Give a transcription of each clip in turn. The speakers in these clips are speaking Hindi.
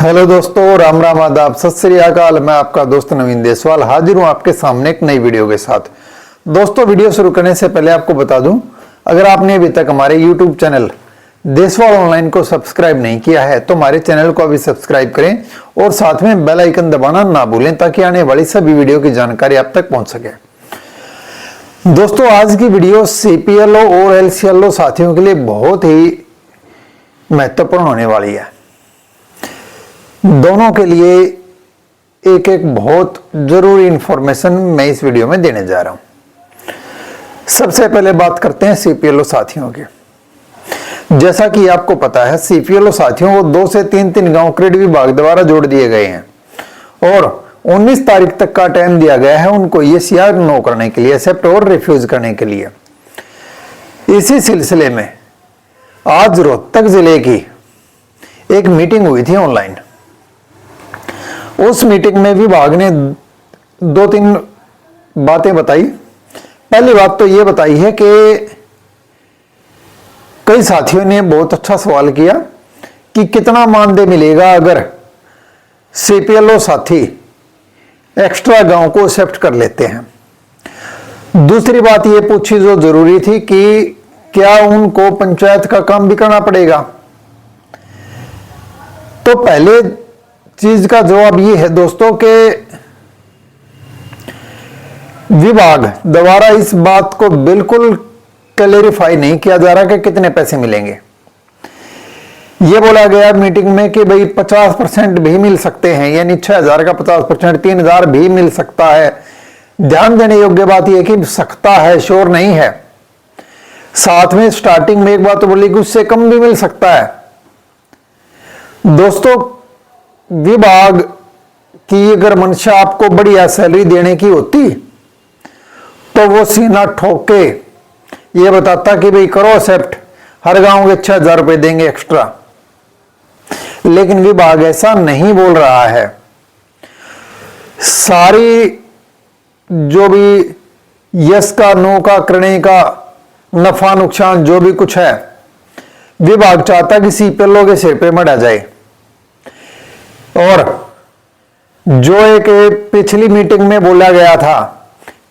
हेलो दोस्तों, राम राम, आदाब, सत श्री अकाल। मैं आपका दोस्त नवीन देसवाल हाजिर हूं आपके सामने एक नई वीडियो के साथ। दोस्तों, वीडियो शुरू करने से पहले आपको बता दूं, अगर आपने अभी तक हमारे YouTube चैनल देसवाल ऑनलाइन को सब्सक्राइब नहीं किया है तो हमारे चैनल को अभी सब्सक्राइब करें और साथ में बेल आइकन दबाना ना भूलें ताकि आने वाली सभी वीडियो की जानकारी आप तक पहुंच सके। दोस्तों, आज की वीडियो CPLO और LCLO साथियों के लिए बहुत ही महत्वपूर्ण होने वाली है। दोनों के लिए एक एक बहुत जरूरी इंफॉर्मेशन मैं इस वीडियो में देने जा रहा हूं। सबसे पहले बात करते हैं CPLO साथियों की। जैसा कि आपको पता है, CPLO साथियों को 2 से 3 गांव क्रेडिट विभाग द्वारा जोड़ दिए गए हैं और 19 तारीख तक का टाइम दिया गया है उनको यस या नो करने के लिए, एक्सेप्ट और रिफ्यूज करने के लिए। इसी सिलसिले में आज रोहतक जिले की एक मीटिंग हुई थी ऑनलाइन। उस मीटिंग में विभाग ने 2-3 बातें बताई। पहली बात तो यह बताई है कि कई साथियों ने बहुत अच्छा सवाल किया कि कितना मानदेय मिलेगा अगर CPLO साथी एक्स्ट्रा गांव को एक्सेप्ट कर लेते हैं। दूसरी बात यह पूछी जो जरूरी थी कि क्या उनको पंचायत का काम भी करना पड़ेगा। तो पहले चीज का जवाब यह है दोस्तों कि विभाग द्वारा इस बात को बिल्कुल क्लैरिफाई नहीं किया जा रहा कि कितने पैसे मिलेंगे। यह बोला गया मीटिंग में कि भाई 50% भी मिल सकते हैं, यानी 6,000 का 50%, 3,000 भी मिल सकता है। ध्यान देने योग्य बात यह कि सकता है, श्योर नहीं है। साथ में स्टार्टिंग में एक बात तो बोली कि उससे कम भी मिल सकता है। दोस्तों, विभाग की अगर मंशा आपको बढ़िया सैलरी देने की होती तो वो सीना ठोक के ये बताता कि भाई करो एक्सेप्ट, हर गांव के 6,000 रुपए देंगे एक्स्ट्रा। लेकिन विभाग ऐसा नहीं बोल रहा है। सारी जो भी यस का नो का करने का नफा नुकसान जो भी कुछ है, विभाग चाहता कि CPLO के सिर पे मढ़ा जाए। और जो एक पिछली मीटिंग में बोला गया था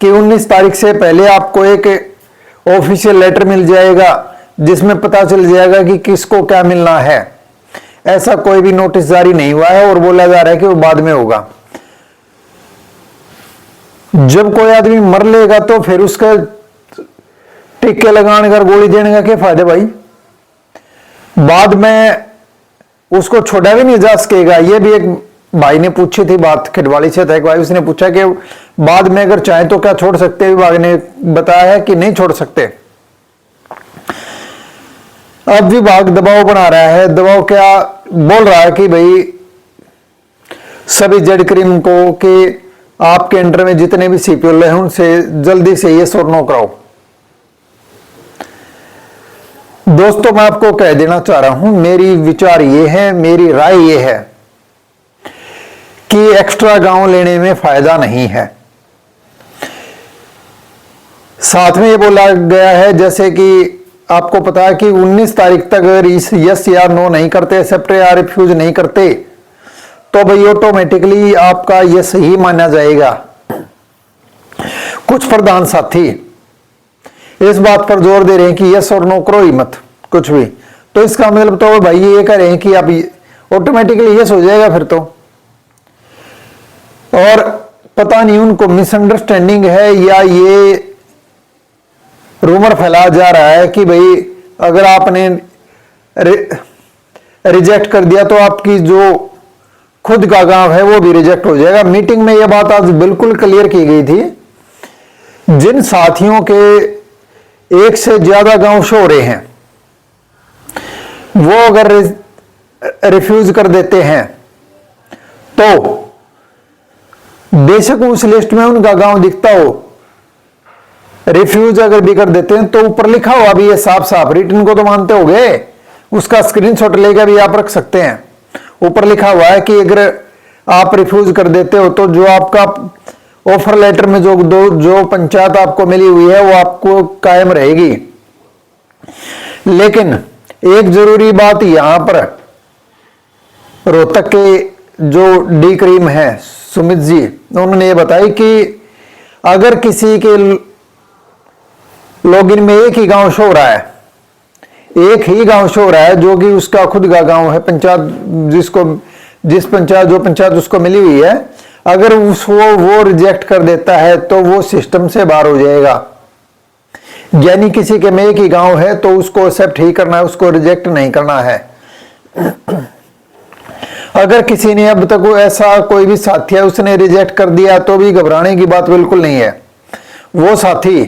कि 19 तारीख से पहले आपको एक ऑफिशियल लेटर मिल जाएगा जिसमें पता चल जाएगा कि किसको क्या मिलना है, ऐसा कोई भी नोटिस जारी नहीं हुआ है और बोला जा रहा है कि वो बाद में होगा। जब कोई आदमी मर लेगा तो फिर उसका टिक्के लगाने का, गोली देने का क्या फायदा भाई। बाद में उसको छोड़ा भी नहीं जा सकेगा। ये भी एक भाई ने पूछी थी बात, खिडवाली से था एक भाई, उसने पूछा कि बाद में अगर चाहे तो क्या छोड़ सकते। विभाग ने बताया है कि नहीं छोड़ सकते। अब विभाग दबाव बना रहा है। दबाव क्या बोल रहा है कि भाई सभी जेड क्रीम को कि आपके अंडर में जितने भी CPLO हैं उनसे जल्दी से ये और नो कराओ। दोस्तों, मैं आपको कह देना चाह रहा हूं, मेरी विचार ये है, मेरी राय ये है कि एक्स्ट्रा गांव लेने में फायदा नहीं है। साथ में ये बोला गया है जैसे कि आपको पता है कि 19 तारीख तक अगर इस यस या नो नहीं करते, एक्सेप्ट या रिफ्यूज नहीं करते तो भाई ऑटोमेटिकली आपका ये सही माना जाएगा। कुछ प्रधान साथी इस बात पर जोर दे रहे हैं कि यस और नो करो ही मत कुछ भी। तो इसका मतलब तो भाई ये कह रहे हैं कि आप ऑटोमेटिकली यस हो जाएगा फिर तो। और पता नहीं उनको मिसअंडरस्टैंडिंग है या ये रूमर फैलाया जा रहा है कि भाई अगर आपने रिजेक्ट कर दिया तो आपकी जो खुद का गांव है वो भी रिजेक्ट हो जाएगा। मीटिंग में यह बात आज बिल्कुल क्लियर की गई थी। जिन साथियों के एक से ज्यादा गांव शो हो रहे हैं वो अगर रिफ्यूज कर देते हैं तो बेशक उस लिस्ट में उनका गांव दिखता हो, रिफ्यूज अगर भी कर देते हैं तो ऊपर लिखा हुआ भी है साफ साफ, रिटर्न को तो मानते हो गए, उसका स्क्रीनशॉट लेकर भी आप रख सकते हैं। ऊपर लिखा हुआ है कि अगर आप रिफ्यूज कर देते हो तो जो आपका ऑफर लेटर में जो पंचायत आपको मिली हुई है वो आपको कायम रहेगी। लेकिन एक जरूरी बात यहां पर रोहतक के जो डी क्रीम है सुमित जी, उन्होंने ये बताया कि अगर किसी के लॉगिन में एक ही गांव शो हो रहा है, एक ही गांव शो हो रहा है जो कि उसका खुद का गांव है, पंचायत जिस पंचायत उसको मिली हुई है, अगर वो रिजेक्ट कर देता है तो वो सिस्टम से बाहर हो जाएगा। यानी किसी के में एक ही गांव है तो उसको एक्सेप्ट ही करना है, उसको रिजेक्ट नहीं करना है। अगर किसी ने अब तक ऐसा कोई भी साथी है उसने रिजेक्ट कर दिया तो भी घबराने की बात बिल्कुल नहीं है। वो साथी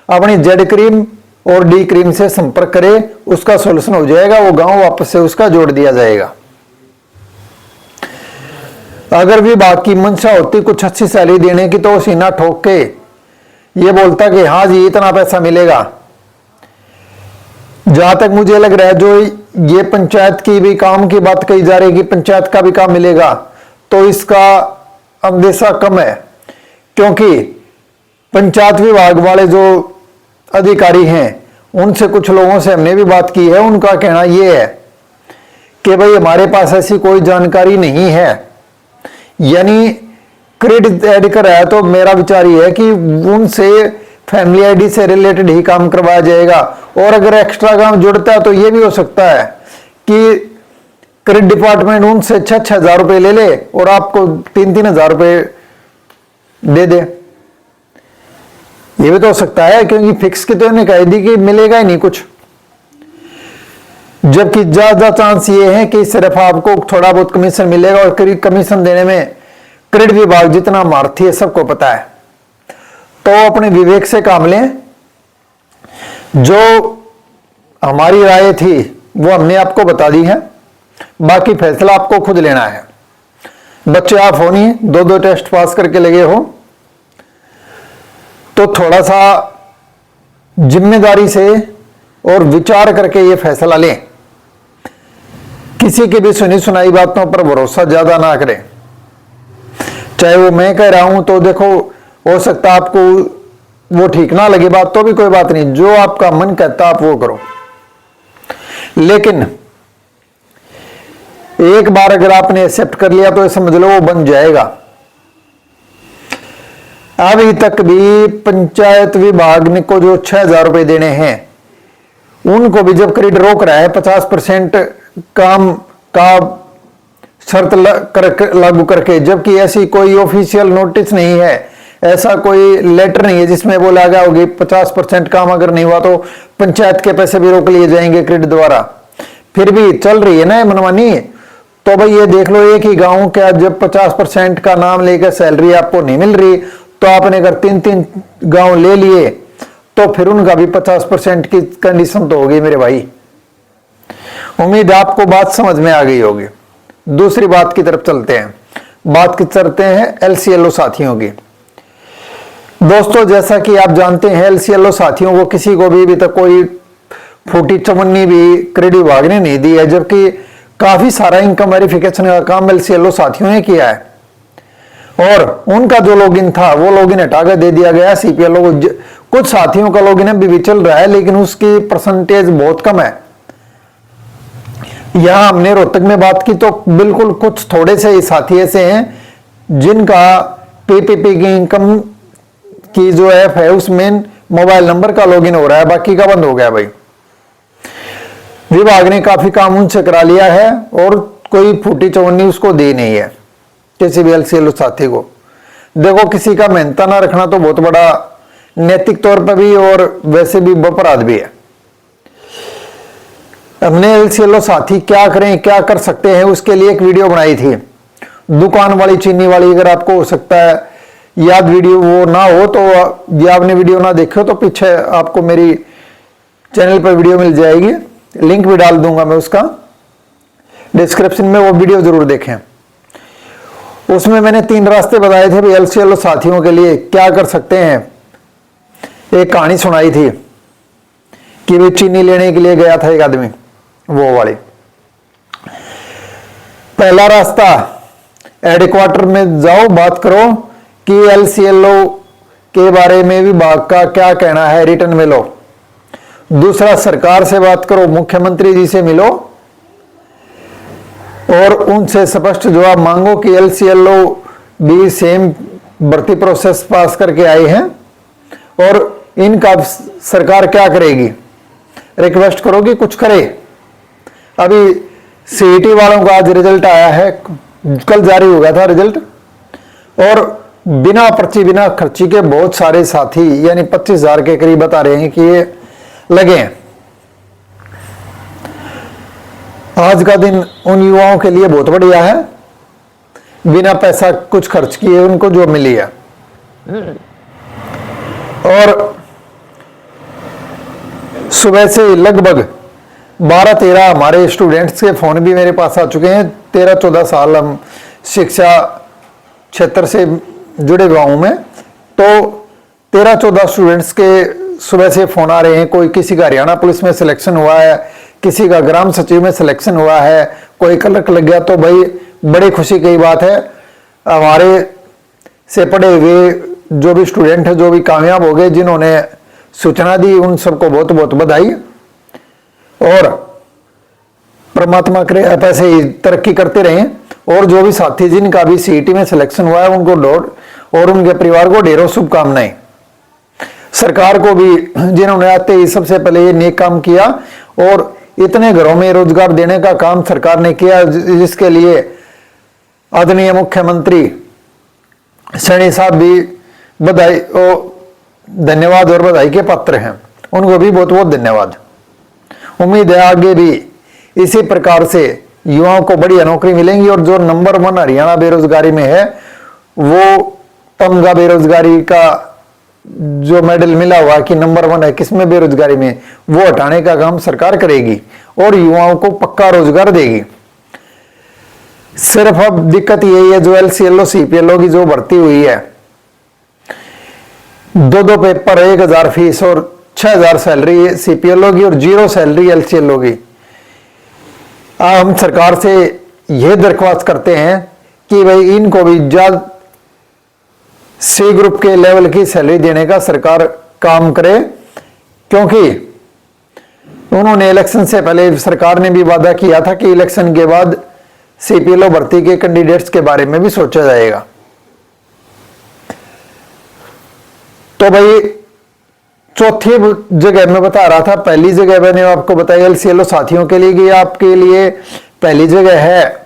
अपनी जेड क्रीम और डी क्रीम से संपर्क करे, उसका सॉल्यूशन हो जाएगा, वो गांव वापस से उसका जोड़ दिया जाएगा। अगर विभाग की मंशा होती कुछ अच्छी सैलरी देने की तो वो सीना ठोक के ये बोलता कि हाँ जी इतना पैसा मिलेगा। जहां तक मुझे लग रहा है जो ये पंचायत की भी काम की बात कही जा रही है कि पंचायत का भी काम मिलेगा, तो इसका अंदेशा कम है, क्योंकि पंचायत विभाग वाले जो अधिकारी हैं उनसे कुछ लोगों से हमने भी बात की है। उनका कहना यह है कि भाई हमारे पास ऐसी कोई जानकारी नहीं है, यानी क्रेडिट ऐड कराया तो मेरा विचार यह है कि उनसे फैमिली आईडी से रिलेटेड ही काम करवाया जाएगा। और अगर एक्स्ट्रा काम जुड़ता है तो यह भी हो सकता है कि क्रेडिट डिपार्टमेंट उनसे 6,000 रुपए ले ले और आपको 3,000 रुपए दे दे। यह भी तो हो सकता है, क्योंकि फिक्स की तो इन्हें कह दी कि मिलेगा ही नहीं कुछ, जबकि ज्यादा चांस ये है कि सिर्फ आपको थोड़ा बहुत कमीशन मिलेगा। और कमीशन देने में क्रेडिट विभाग जितना मार्थी है सबको पता है। तो अपने विवेक से काम लें। जो हमारी राय थी वो हमने आपको बता दी है, बाकी फैसला आपको खुद लेना है। बच्चे आप हो नहीं, 2-2 टेस्ट पास करके लगे हो, तो थोड़ा सा जिम्मेदारी से और विचार करके ये फैसला लें। किसी की भी सुनी सुनाई बातों पर भरोसा ज्यादा ना करें। चाहे वो मैं कह रहा हूं तो देखो, हो सकता आपको वो ठीक ना लगे बात, तो भी कोई बात नहीं, जो आपका मन कहता आप वो करो। लेकिन एक बार अगर आपने एक्सेप्ट कर लिया तो समझ लो वो बन जाएगा। अभी तक भी पंचायत विभाग ने को जो 6,000 रुपए देने हैं, उनको भी जब क्रेडिट रोक रहा है 50% काम का शर्त लागू करके, जबकि ऐसी कोई ऑफिशियल नोटिस नहीं है, ऐसा कोई लेटर नहीं है जिसमें बोला गया होगी 50% काम अगर नहीं हुआ तो पंचायत के पैसे भी रोक लिए जाएंगे क्रेडिट द्वारा। फिर भी चल रही है ना मनमानी। तो भाई ये देख लो, एक ही गांव का जब 50% का नाम लेकर सैलरी आपको नहीं मिल रही, तो आपने अगर 3-3 गांव ले लिए तो फिर उनका भी 50% की कंडीशन तो होगी मेरे भाई। उम्मीद आपको बात समझ में आ गई होगी। दूसरी बात की तरफ चलते हैं। बात करते हैं एलसीएलओ साथियों की। दोस्तों, जैसा कि आप जानते हैं एलसीएलओ साथियों को किसी को भी अभी तक कोई फूटी चवन्नी भी क्रेडिट विभाग ने नहीं दी है, जबकि काफी सारा इनकम वेरिफिकेशन का काम एलसीएलओ साथियों ने किया है। और उनका जो लॉगिन था वो लॉगिन हटा कर दे दिया गया सीपीएलओ को। कुछ साथियों का लॉगिन अभी भी चल रहा है, लेकिन उसकी परसेंटेज बहुत कम है। यहां हमने रोहतक में बात की तो बिल्कुल कुछ थोड़े से ही साथी ऐसे हैं जिनका पीपीपी की इनकम की जो ऐप है उसमें मोबाइल नंबर का लॉगिन हो रहा है, बाकी का बंद हो गया भाई। विभाग ने काफी काम उनसे करा लिया है और कोई फूटी चवन्नी उसको दी नहीं है किसी भी एलसीएलओ साथी को। देखो, किसी का मेहनता ना रखना तो बहुत बड़ा नैतिक तौर पर भी और वैसे भी अपराध भी है। हमने एलसीएलओ साथी क्या करें, क्या कर सकते हैं, उसके लिए एक वीडियो बनाई थी। दुकान वाली चीनी वाली, अगर आपको हो सकता है याद वीडियो वो ना हो तो, या आपने वीडियो ना देखो तो पीछे आपको मेरी चैनल पर वीडियो मिल जाएगी, लिंक भी डाल दूंगा मैं उसका डिस्क्रिप्शन में, वो वीडियो जरूर देखें। उसमें मैंने 3 रास्ते बताए थे भाई एलसीएलओ साथियों के लिए क्या कर सकते हैं। एक कहानी सुनाई थी कि वे चीनी लेने के लिए गया था एक आदमी, वो वाली। पहला रास्ता, हेडक्वार्टर में जाओ, बात करो कि एलसीएलओ के बारे में विभाग का क्या कहना है, रिटर्न में लो। दूसरा, सरकार से बात करो, मुख्यमंत्री जी से मिलो। और उनसे स्पष्ट जवाब मांगो कि LCLO भी सेम भर्ती प्रोसेस पास करके आए हैं और इनका सरकार क्या करेगी। रिक्वेस्ट करो कि कुछ करे। अभी CET वालों का आज रिजल्ट आया है, कल जारी हो गया था रिजल्ट, और बिना पर्ची बिना खर्ची के बहुत सारे साथी यानी 25,000 के करीब बता रहे हैं कि ये लगे हैं। आज का दिन उन युवाओं के लिए बहुत बढ़िया है, बिना पैसा कुछ खर्च किए उनको जॉब मिली है। और सुबह से लगभग 12-13 हमारे स्टूडेंट्स के फोन भी मेरे पास आ चुके हैं। 13-14 साल हम शिक्षा क्षेत्र से जुड़े हुआ हूं मैं, तो 13-14 स्टूडेंट्स के सुबह से फोन आ रहे हैं। कोई किसी का हरियाणा पुलिस में सिलेक्शन हुआ है, किसी का ग्राम सचिव में सिलेक्शन हुआ है, कोई क्लर्क लग गया। तो भाई बड़ी खुशी की बात है। हमारे से पढ़े हुए जो भी स्टूडेंट है, जो भी कामयाब हो गए, जिन्होंने सूचना दी, उन सबको बहुत बहुत बधाई। और परमात्मा करे आप ऐसे ही तरक्की करते रहें। और जो भी साथी जिनका भी CET में सिलेक्शन हुआ है, उनको और उनके परिवार को ढेरों शुभकामनाएं। सरकार को भी, जिन्होंने आते ही सबसे पहले ये नेक काम किया और इतने घरों में रोजगार देने का काम सरकार ने किया, जिसके लिए आदरणीय मुख्यमंत्री सैनी साहब भी बधाई और धन्यवाद और बधाई के पात्र हैं। उनको भी बहुत बहुत धन्यवाद। उम्मीद है आगे भी इसी प्रकार से युवाओं को बढ़िया नौकरी मिलेंगी। और जो नंबर 1 हरियाणा बेरोजगारी में है, वो तमगा बेरोजगारी का जो मेडल मिला हुआ कि नंबर 1 है किसमें बेरोजगारी में, वो हटाने का काम सरकार करेगी और युवाओं को पक्का रोजगार देगी। सिर्फ अब दिक्कत यही है, जो LCLO CPLO की जो भर्ती हुई है, 2 पेपर, 1,000 फीस और 6,000 सैलरी CPLO की और 0 सैलरी LCLO की। हम सरकार से यह दरख्वास्त करते हैं कि भाई इनको भी जल्द C ग्रुप के लेवल की सैलरी देने का सरकार काम करे, क्योंकि उन्होंने इलेक्शन से पहले सरकार ने भी वादा किया था कि इलेक्शन के बाद CPLO भर्ती के कैंडिडेट्स के बारे में भी सोचा जाएगा। तो भाई चौथी जगह मैं बता रहा था, पहली जगह मैंने आपको बताया LCLO साथियों के लिए कि आपके लिए पहली जगह है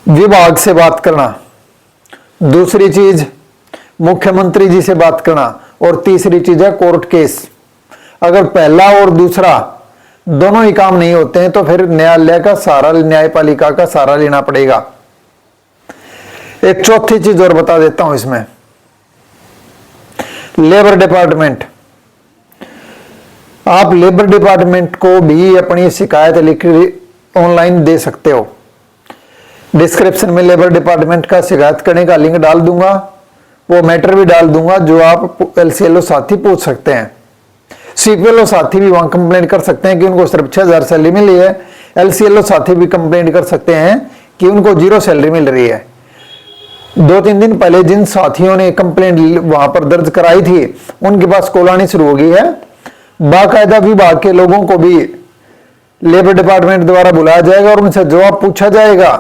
विभाग से बात करना, दूसरी चीज मुख्यमंत्री जी से बात करना, और तीसरी चीज है कोर्ट केस। अगर पहला और दूसरा दोनों ही काम नहीं होते हैं तो फिर न्यायालय का सहारा, न्यायपालिका का सहारा लेना पड़ेगा। एक चौथी चीज और बता देता हूं इसमें, लेबर डिपार्टमेंट। आप लेबर डिपार्टमेंट को भी अपनी शिकायत लिख ऑनलाइन दे सकते हो। डिस्क्रिप्शन में लेबर डिपार्टमेंट का शिकायत करने का लिंक डाल दूंगा, वो मैटर भी डाल दूंगा जो आप LCLO साथी पूछ सकते हैं। CPLO साथी भी वहां कंप्लेंट कर सकते हैं कि उनको सिर्फ 6,000 सैलरी मिली है। LCLO साथी भी कंप्लेंट कर सकते हैं कि उनको 0 सैलरी मिल रही है। 2-3 दिन पहले जिन साथियों ने कंप्लेंट वहां पर दर्ज कराई थी, उनके पास कॉल आनी शुरू हो गई है। बाकायदा विभाग के लोगों को भी लेबर डिपार्टमेंट द्वारा बुलाया जाएगा और उनसे जवाब पूछा जाएगा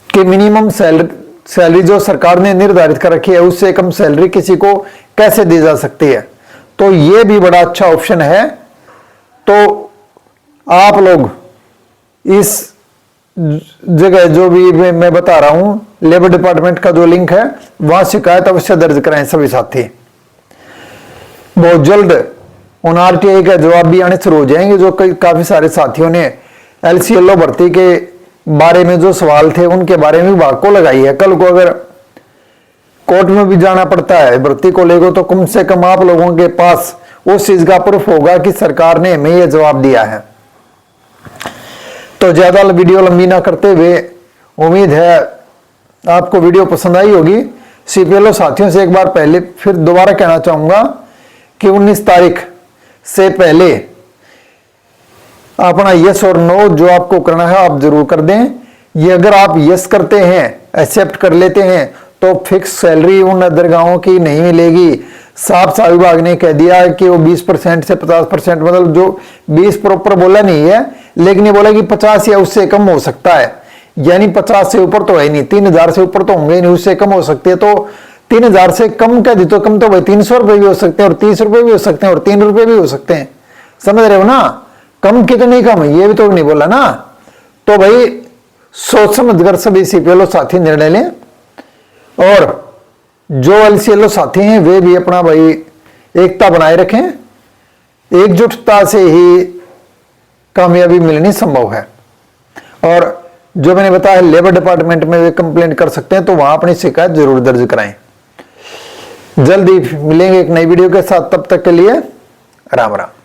कि मिनिमम सैलरी जो सरकार ने निर्धारित कर रखी है, उससे कम सैलरी किसी को कैसे दी जा सकती है। तो ये भी बड़ा अच्छा ऑप्शन है। तो आप लोग इस जगह जो भी मैं बता रहा हूं, लेबर डिपार्टमेंट का जो लिंक है, वहां शिकायत अवश्य दर्ज कराएं सभी साथी। बहुत जल्द उन RTI का जवाब भी आने शुरू हो जाएंगे। जो काफी सारे साथियों ने LCLO भर्ती के बारे में जो सवाल थे, उनके बारे में विभाग को लगाई है। कल को अगर कोर्ट में भी जाना पड़ता है भर्ती को लेकर, तो कम से कम आप लोगों के पास उस चीज का प्रूफ होगा कि सरकार ने हमें यह जवाब दिया है। तो ज्यादा वीडियो लंबी ना करते हुए, उम्मीद है आपको वीडियो पसंद आई होगी। CPLO साथियों से एक बार पहले फिर दोबारा कहना चाहूंगा कि 19 तारीख से पहले अपना यस और नो जो आपको करना है आप जरूर कर दें। ये अगर आप यस करते हैं, एक्सेप्ट कर लेते हैं, तो फिक्स सैलरी उन दरगाहों की नहीं मिलेगी। साफ साफ विभाग ने कह दिया कि वो 20% से 50%, मतलब जो 20 प्रॉपर बोला नहीं है, लेकिन ये बोला कि 50 या उससे कम हो सकता है, यानी 50 से ऊपर तो है नहीं, 3000 से ऊपर तो होंगे नहीं, उससे कम हो सकती है। तो 3000 से कम कह दी तो कम तो भाई 300 रुपए भी हो सकते हैं और 30 रुपए भी हो सकते हैं और 3 रुपए भी हो सकते हैं, समझ रहे हो ना। कम कितने कम है ये भी तो नहीं बोला ना। तो भाई सोच समझ कर सभी सीपीएलओ साथी निर्णय लें, और जो एलसीएलओ साथी हैं वे भी अपना भाई एकता बनाए रखें, एकजुटता से ही कामयाबी मिलनी संभव है। और जो मैंने बताया लेबर डिपार्टमेंट में वे कंप्लेंट कर सकते हैं, तो वहां अपनी शिकायत जरूर दर्ज कराएं। जल्दी मिलेंगे एक नई वीडियो के साथ, तब तक के लिए राम राम।